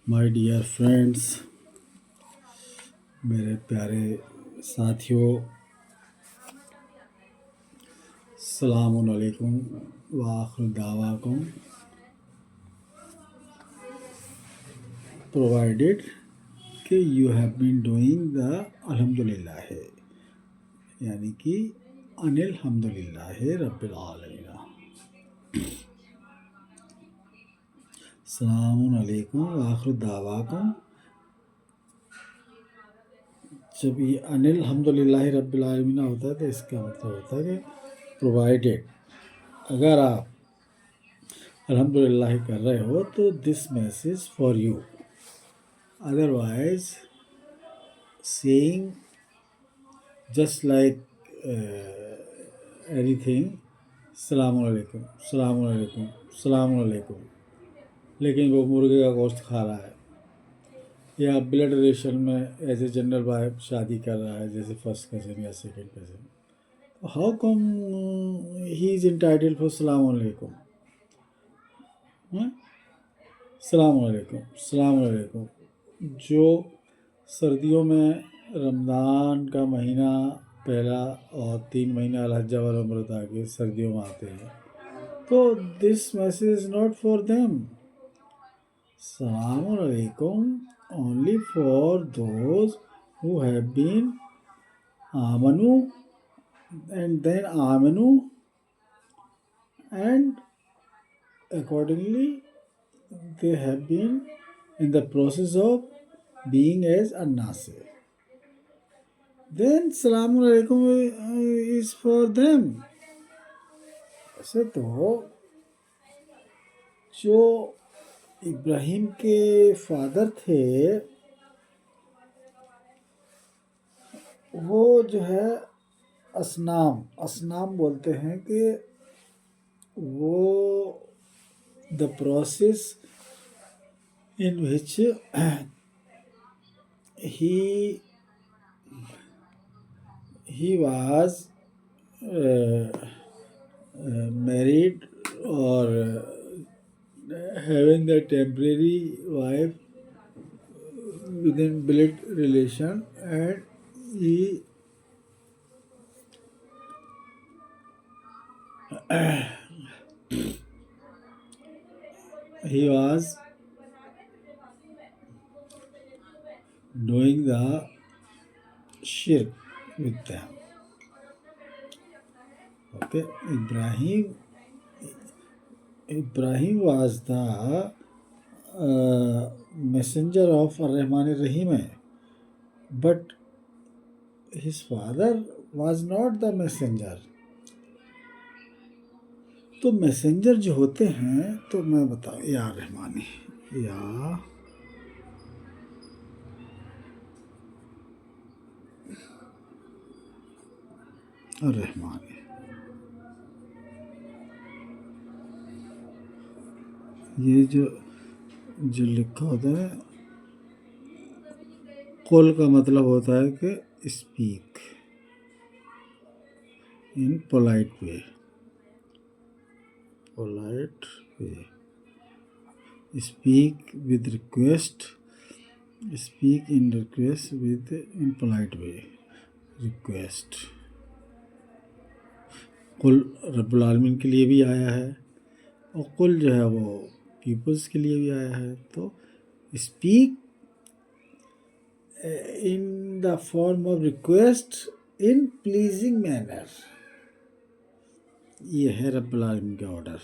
My dear friends, मेरे प्यारे साथियों, अस्सलामुन अलैकुम व आखिर दावाकुम। प्रोवाइडेड कि you have been doing the अल्हम्दुलिल्लाह है, यानी कि अनिल हम्दुलिल्लाह रब्बिल आलमीन। अस्सलामुन अलैकुम व आखिर दावाकुम। जब ये अनिल हम्दुलिल्लाह रब्बिल आलमीन होता है तो इसका मतलब होता है कि प्रोवाइडेड, अगर आप अल्हम्दुलिल्लाह कर रहे हो तो this message for you. Otherwise saying just like anything सलामुअलैकुम सलामुअलैकुम सलामुअलैकुम, लेकिन वो मुर्गे का गोश्त खा रहा है या ब्लड रिलेशन में एज ए जनरल वाइफ शादी कर रहा है, जैसे फर्स्ट कज़न या सेकंड कज़न, तो how come he is entitled for सलामुअलैकुम? सलामुअलैकुम सलामुअलैकुम। जो सर्दियों में रमज़ान का महीना पहला और 3 महीने अल-हज्ज वल उम्रह के सर्दियों में आते हैं, तो this message is not for them. सलामुअलैकुम only for those who have been आमनू एंड देन आमनू and accordingly they have been in the process of being as an-nasir. Then Salamun Alaikum is for them. ऐसे तो जो इब्राहिम के father थे वो जो है असनाम बोलते हैं कि वो the process in which he was married or having a temporary wife within blood relation, and he was doing the shirk with them. Okay, Ibrahim was the messenger of Ar-Rahman Ar-Rahim, but his father was not the messenger. तो messenger जो होते हैं, तो मैं बताऊँ, या रहमानी या रहमानी, ये जो लिखा होता है, कुल का मतलब होता है कि speak in polite way, speak with request, speak in request with in polite way, request। कुल रब्बुल आलमीन के लिए भी आया है और कुल जो है वो पीपल्स के लिए भी आया है। तो speak in the form of request in pleasing manner, ये है रब्बुल आलमीन का ऑर्डर।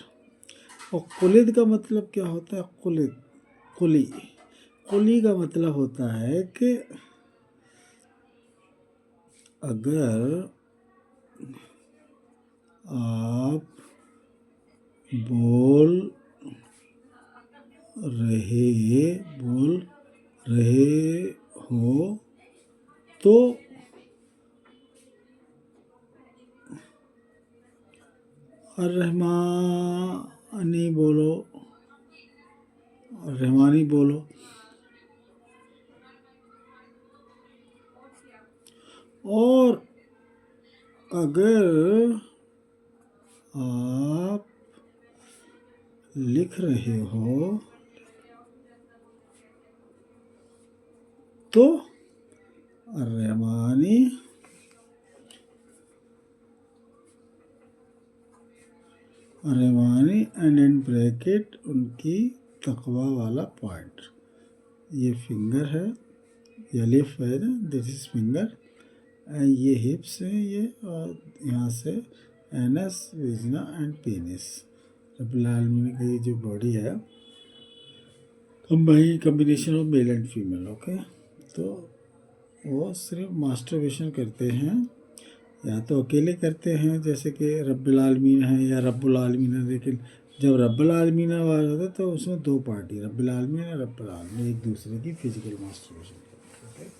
और कुलिद का मतलब क्या होता है? कुली का मतलब होता है कि अगर आप बोल रहे हो तो रहमानी बोलो, और अगर आप लिख रहे हो तो रहमानी एंड इन ब्रैकेट उनकी तकवा वाला पॉइंट। ये फिंगर है, ये लिफ है ना, दिस इज फिंगर, ये हिप्स हैं ये, और यहाँ से एनस विजना एंड पेनिस। रब्बुल आलमीन की जो बॉडी है combination of male and female. Okay, तो वो सिर्फ मास्टरबेशन करते हैं, या तो अकेले करते हैं जैसे कि रब्बुल आलमीन है या रब्बुल आलमीन है, लेकिन जब रब्बुल आलमीन आवाज़ होता है तो उसमें दो पार्टी, रब्बुल आलमीन और रब्बुल आलमीन, एक दूसरे की फिजिकल मास्टरबेशन करते हैं।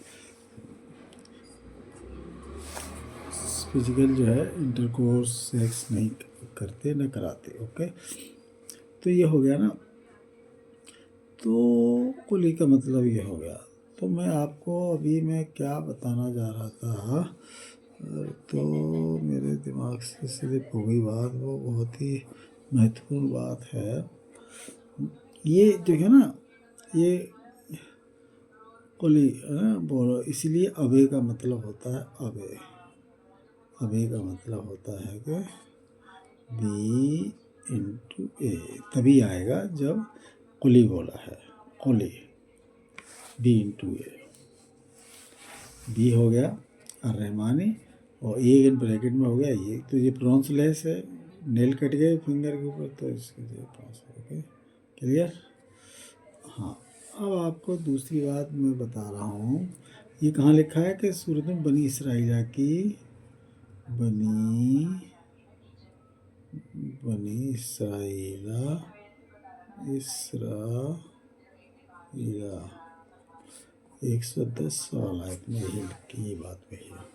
फिजिकल जो है इंटरकोर्स सेक्स नहीं करते, न कराते। ओके, तो ये हो गया ना, तो कुली का मतलब ये हो गया। तो मैं आपको अभी मैं क्या बताना जा रहा था, तो मेरे दिमाग से स्लिप हो गई बात, वो बहुत ही महत्वपूर्ण बात है। ये जो है ना, ये कुली बोलो, इसलिए अबे का मतलब होता है अबे। अबे का मतलब होता है कि बी इंटू ए, तभी आएगा जब कुली बोला है, कुली बी इंटू ए। बी हो गया और रहमानी, और ए इन ब्रैकेट में हो गया ये, तो ये प्रोनाउंस लेस है, नेल कट गए फिंगर के ऊपर, तो इसके लिए पास। Okay, clear. हाँ, अब आपको दूसरी बात मैं बता रहा हूँ, ये कहाँ लिखा है कि सूरत में बनी इसराइला की, बनी इसराइला, इसराइला 110 सवाल आयत में यही लिखी, ये बात कही है।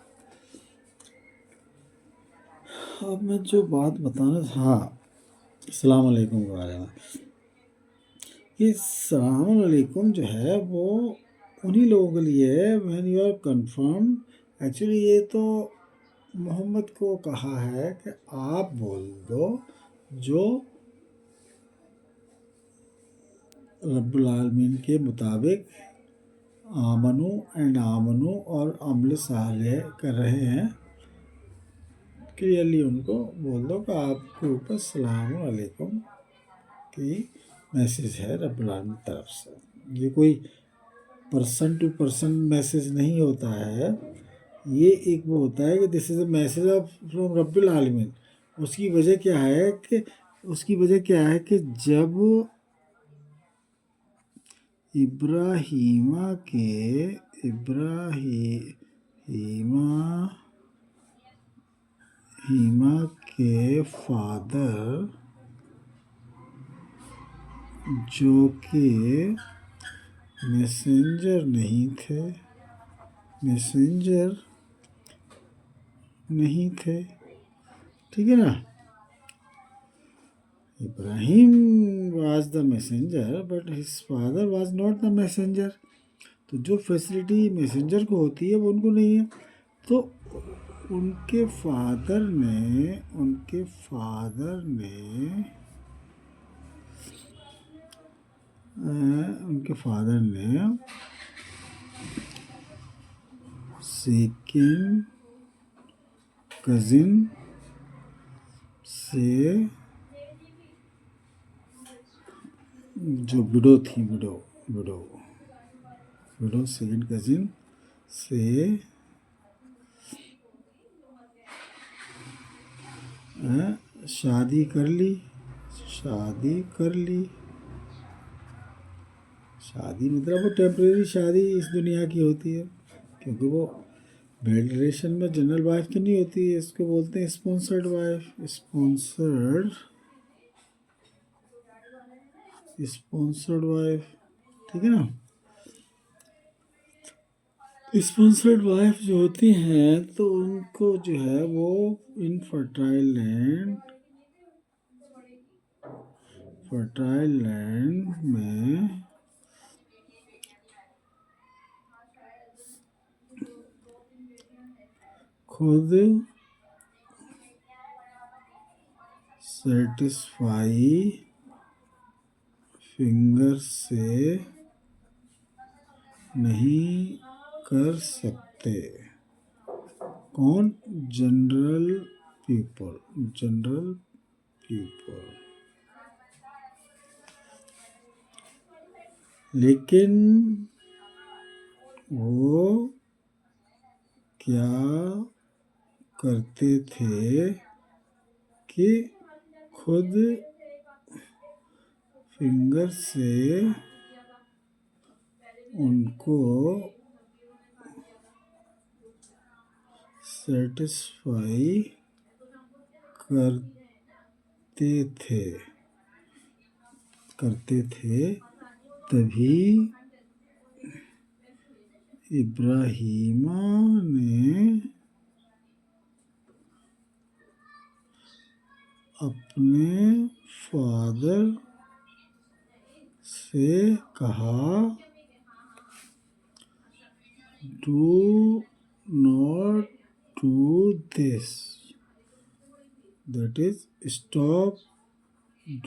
अब मैं जो बात बताना, हाँ, अस्सलाम वालेकुम के बारे में, ये सलाम अलैकुम जो है वो उन्हीं लोगों के लिए है when you are confirm. Actually ये तो मोहम्मद को कहा है कि आप बोल दो जो रब्बुल आलमीन के मुताबिक आमनु एंड आमनु और अमल सालेह कर रहे हैं, क्लियरली उनको बोल दो कि आपके ऊपर सलाम अलैकुम की मैसेज है रब्बुल आलमीन की तरफ से। ये कोई पर्सन टू पर्सन मैसेज नहीं होता है, ये एक वो होता है कि this is a message of from रब्बुल आलमीन। उसकी वजह क्या है कि जब इब्राहीमा के फादर, जो कि मैसेंजर नहीं थे, ठीक है ना, Ibrahim was the messenger but his father was not the messenger. तो जो फैसिलिटी मैसेंजर को होती है वो उनको नहीं है। तो उनके फादर ने सेकेंड कजिन से, जो विडो थी, विडो सेकेंड कजिन से शादी कर ली। शादी मतलब वो टेम्परेरी शादी इस दुनिया की होती है, क्योंकि वो ब्लड रिलेशन में जनरल वाइफ की नहीं होती है, इसको बोलते हैं स्पॉन्सर्ड वाइफ। स्पॉन्सर्ड वाइफ, ठीक है ना। स्पॉन्सर्ड वाइफ जो होती हैं तो उनको जो है वो इनफर्टाइल लैंड में खुद सेटिस्फाई फिंगर से नहीं कर सकते। कौन? General people. लेकिन वो क्या करते थे कि खुद फिंगर से उनको सेटिस्फाई करते थे तभी इब्राहिमा ने अपने फादर से कहा, do not do this, that is stop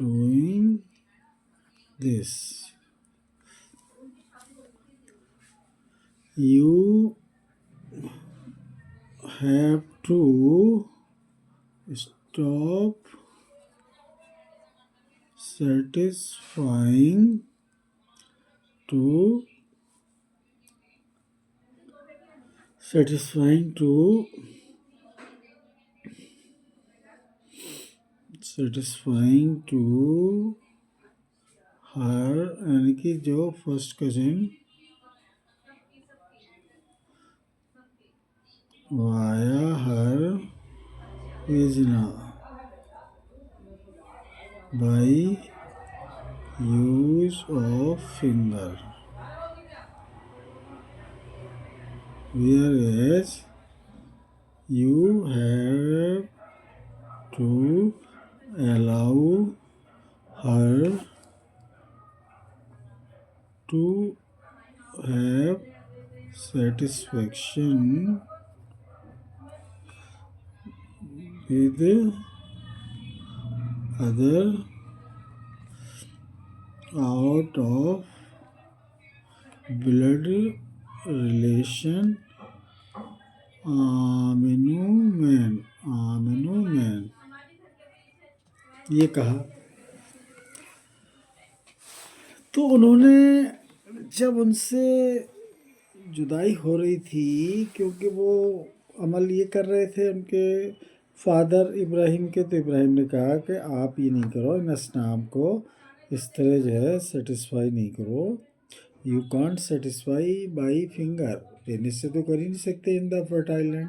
doing this, you have to stop satisfying to her, यानी कि जो first cousin via her वेजना by use of finger, whereas you have to allow her to have satisfaction with other out of blood relation आमिनु मैन ये कहा। तो उन्होंने जब उनसे जुदाई हो रही थी, क्योंकि वो अमल ये कर रहे थे उनके फादर इब्राहिम के, तो इब्राहिम ने कहा कि आप ये नहीं करो, इन असनाम को इस तरह जो है सेटिस्फाई नहीं करो। You can't satisfy by finger, penis से तो कर ही नहीं सकते इन द फर्टाइल लैंड,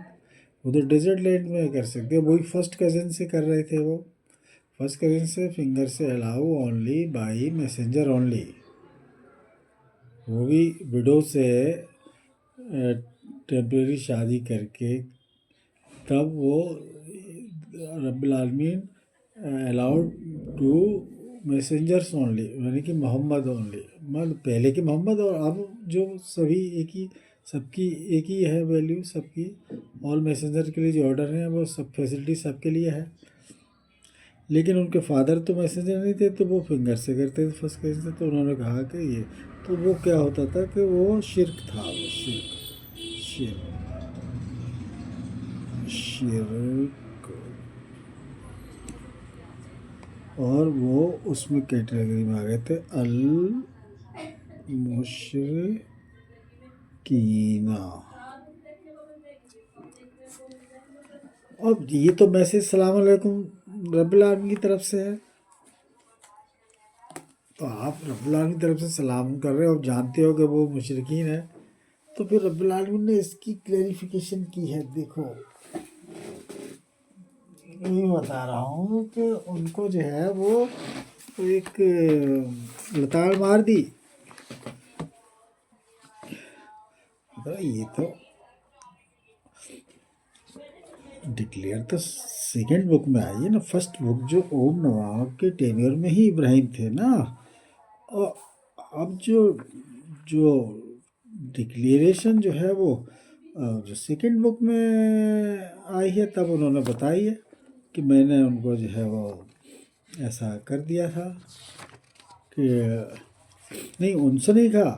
वो तो डेजर्ट लैंड में कर सकते। वही फर्स्ट कज़न से कर रहे थे, वो फर्स्ट कज़न से फिंगर से allow only by messenger only, वो भी विडो से टेम्परेरी शादी करके, तब वो रब्बुल आलमीन अलाउड टू मैसेंजर्स ओनली, यानी कि मोहम्मद ओनली, मतलब पहले के मोहम्मद और अब जो सभी सबकी एक ही है वैल्यू सबकी। ऑल मैसेंजर के लिए जो ऑर्डर हैं वो सब फैसिलिटी सबके लिए है। लेकिन उनके फादर तो मैसेंजर नहीं थे, तो वो फिंगर से करते थे फर्स्ट केस से। तो उन्होंने कहा कि ये तो वो क्या होता था कि वो शिरक था, वो शिरक और वो उसमें कैटेगरी में आ गए थे अल मुशरिकीना। अब ये तो मैसेज सलाम अलैकुम रब्बिल आलमीन की तरफ से है, तो आप रब्बिल आलमीन की तरफ से सलाम कर रहे हो, जानते हो कि वो मुशरिकीन है, तो फिर रब्बिल आलमीन ने इसकी क्लैरिफिकेशन की है। देखो यही बता रहा हूँ कि उनको जो है वो एक लताड़ मार दी। तो ये तो डिक्लेयर तो सेकेंड बुक में आई है ना, फर्स्ट बुक जो ओम नवाब के टेन्योर में ही इब्राहिम थे ना, और अब जो डिक्लेरेशन जो है वो जो सेकेंड बुक में आई है, तब उन्होंने बताई है कि मैंने उनको जो है वो ऐसा कर दिया था कि नहीं, उनसे नहीं कहा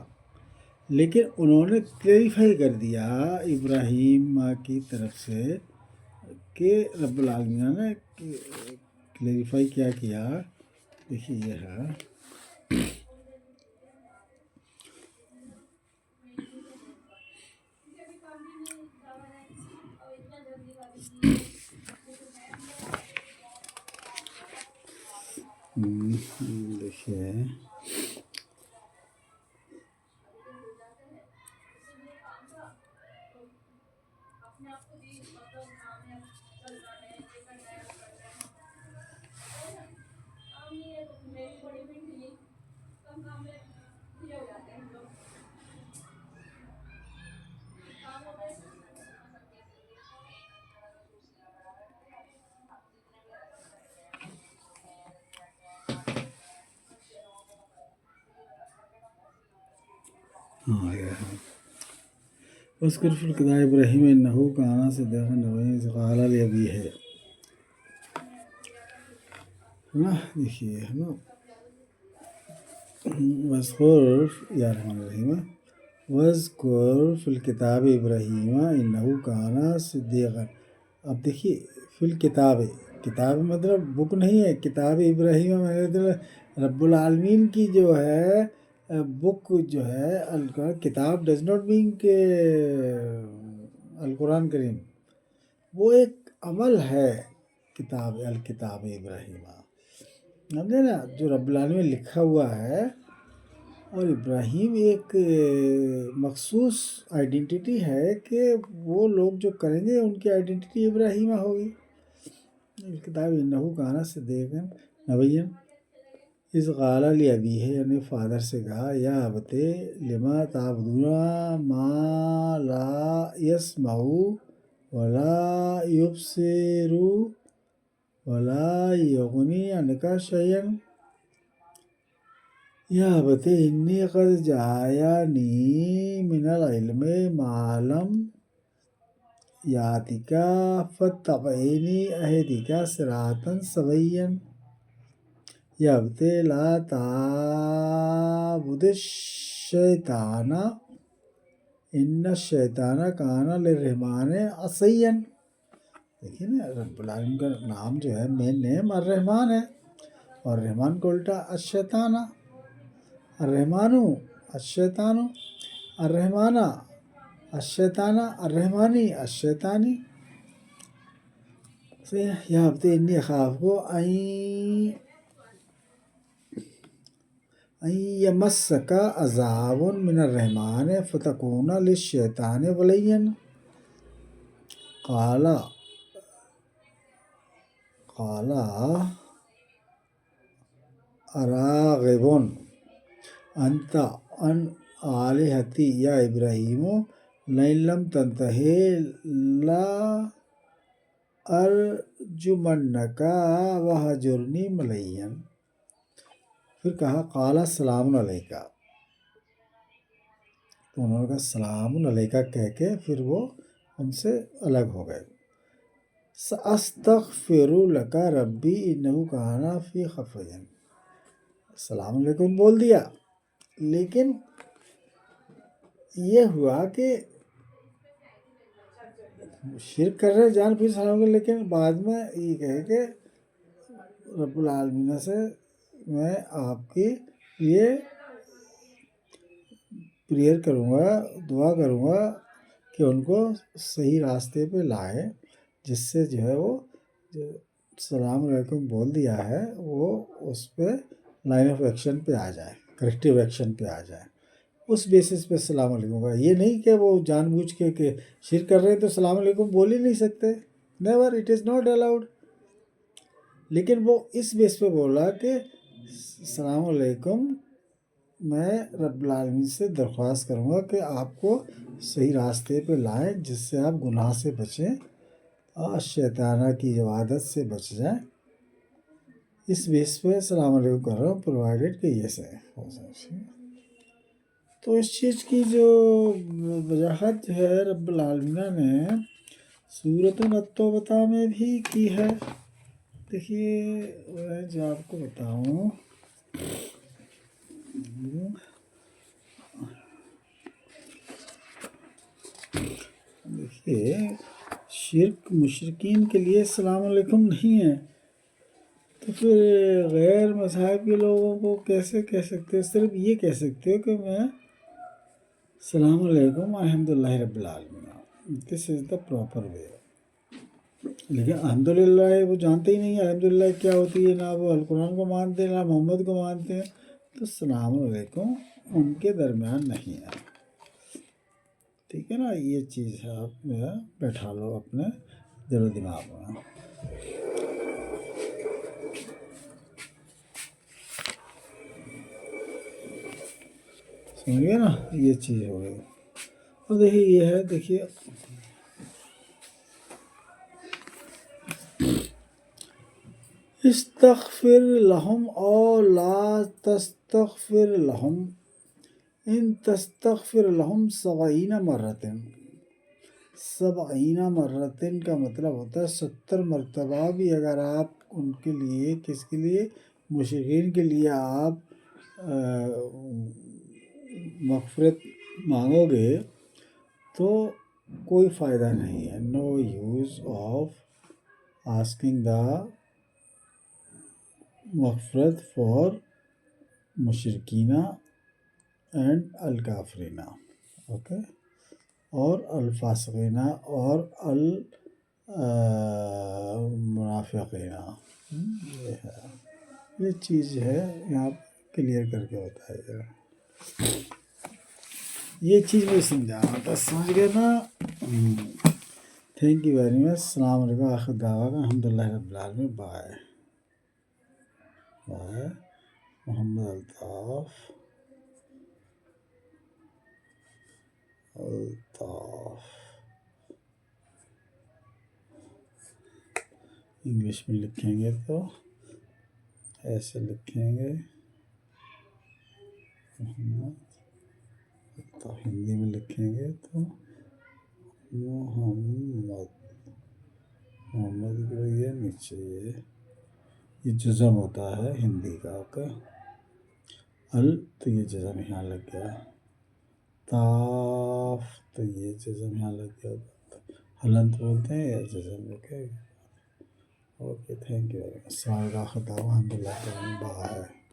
लेकिन उन्होंने क्लेरिफाई कर दिया इब्राहिम की तरफ से कि रब्बुल आलमीन ने क्लेरिफाई क्या किया। देखिए ये है, देखिए हाँ ये है, उसकुर फिल किताब इब्राहीम इन्नहु काना सिद्दीक़न नबिय्यन क़ाल लिअबीही है ना। देखिए है ना, वज़कुर या रहमान रहीम, वज़कुर फिल किताब इब्राहीम इन्नहु काना सिद्दीक़न। अब देखिए फिल किताब, किताब मतलब बुक नहीं है, किताब इब्राहीम मतलब रब्बुल आलमीन की जो है बुक जो है किताब डज नॉट मीन के अल कुरान करीम, वो एक अमल है। किताब अल किताब इब्राहीम समझे ना, जो रब्बुल आलमीन में लिखा हुआ है। और इब्राहीम एक मखसूस आइडेंटिटी है कि वो लोग जो करेंगे उनकी आइडेंटिटी इब्राहीमा होगी। किताब इन्नहु काना सिद्दीक़न नबिय्यन इज़ क़ाल लिअबीही, यानी फादर से कहा, या अबते लिमा ताबुदूना मा ला यस्मऊ वला युबसिरु वला युग़नी अन्का शयअन। या अबते इन्नी क़द जाअनी मिनल इल्मि मा लम यातिका फत्तबिअनी अहदिका सिरातन सविय्यन। या अबते ला ताबुदिश शैताना इन्न शैताना काना लिर्रहमानि असय्यन। देखिए ना, रब्बुल आलमीन का नाम जो है मेन नेम अर्रहमान है, और रहमान को उल्टा अशैताना, अर्रहमानु अशैतानु, अर्रहमाना अशैताना, अर्रहमानी अशैतानी। या अबते इन्नी अखाफु यमस्सका अज़ाबुन मिनर रहमानि फतकूना लिश्शैतानि वलिय्यन। क़ाला अराग़िबुन अंत अन आलिहती या इब्राहीमु लइन लम तंतहि ला अर्जुमन्नका वहजुरनी मलय्यन। फिर कहा क़ाला सलामुन अलैका, तो उन्होंने कहा सलामुन अलैका कह के फिर वो उनसे अलग हो गए। सअस्तग़फ़िरु लका रब्बी इन्नहु काना फ़ी खफ़िय्यन, सलाम अलैकुम बोल दिया, लेकिन ये हुआ कि शिर्क कर रहे जान फिर सलाम कर, लेकिन बाद में ये कहे कि रब्बुल आलमीन से मैं आपके लिए प्रेयर करूँगा, दुआ करूँगा कि उनको सही रास्ते पे लाए, जिससे जो है वो जो सलाम अलैकुम बोल दिया है वो उस पर लाइन ऑफ एक्शन पे आ जाए, करेक्टिव एक्शन पे आ जाए, उस बेसिस पे सलाम अलैकुम का। ये नहीं कि वो जानबूझ के शिर्क कर रहे हैं तो सलाम अलैकुम बोल ही नहीं सकते, never, it is not allowed. लेकिन वो इस बेस पे बोला कि सलाम अलैकुम, मैं रब्बुल आलमीन से दरख्वास्त करूँगा कि आपको सही रास्ते पे लाएं, जिससे आप गुनाह से बचें और शैताना की इबादत से बच जाएं। इस बेस पे सलाम अलैकुम कर रहा हूँ, प्रोवाइडेड कि ये से हो सके। तो इस चीज़ की जो वजाहत जो है रब्बुल आलमीन ने सूरत अत-तौबा में भी की है। देखिए मैं जो आपको बताऊँ, देखिए, शिर्क मुशरिकीन के लिए अस्सलाम वालेकुम नहीं है, तो फिर गैर मज़हब के लोगों को कैसे कह सकते हो? सिर्फ ये कह सकते हो कि मैं अस्सलाम वालेकुम अल्हम्दुलिल्लाह रब्बिल आलमीन, this is the proper way. लेकिन अल्हम्दुलिल्लाह वो जानते ही नहीं है अल्हम्दुलिल्लाह क्या होती है, ना वो अल कुरान को मानते हैं ना मोहम्मद को मानते हैं, तो अस्सलाम वालेकुम उनके दरमियान नहीं है। ठीक है ना, ये चीज़ है, आप बैठा लो अपने दिलो दिमाग में। समझिए ना, ये चीज़ हो गई। और देखिए ये है, देखिए इस्तग़फ़िर लहुम और ला तस्तग़फ़िर लहुम इन तस्तग़फ़िर लहुम सबईना मर्रतन। सबईना मर्रतन का मतलब होता है 70 मरतबा भी अगर आप उनके लिए, किसके लिए, मुशरिकीन के लिए आप मग़फ़िरत मांगोगे तो कोई फ़ायदा नहीं है। No use of asking the मग़फ़िरत फॉर मुशरिकीना एंड अल काफरीना, ओके, और अल फासिकीना और अल मुनाफिकीना। ये है, ये चीज़ है, यहाँ क्लियर करके बताइएगा। ये चीज़ मैं समझा रहा था, समझ गए ना? Thank you very much. अस्सलाम वालेकुम। आखिर दावा का अल्हम्दुलिल्लाह रब्बिल आलमीन। Bye bye. Mohammad Altaf Altaf English में लिखेंगे तो ऐसे लिखेंगे मोहम्मद, तो हिंदी में लिखेंगे तो मोहम्मद। मोहम्मद को ये नीचे ये जज़म होता है हिंदी का, ओके। अल तो ये जज़म यहाँ लग गया, ताफ तो ये जज़म यहाँ लग गया, हलंत बोलते हैं या जज़म, okay. Okay, thank you very much. अल्हम्दुलिल्लाह, बाय।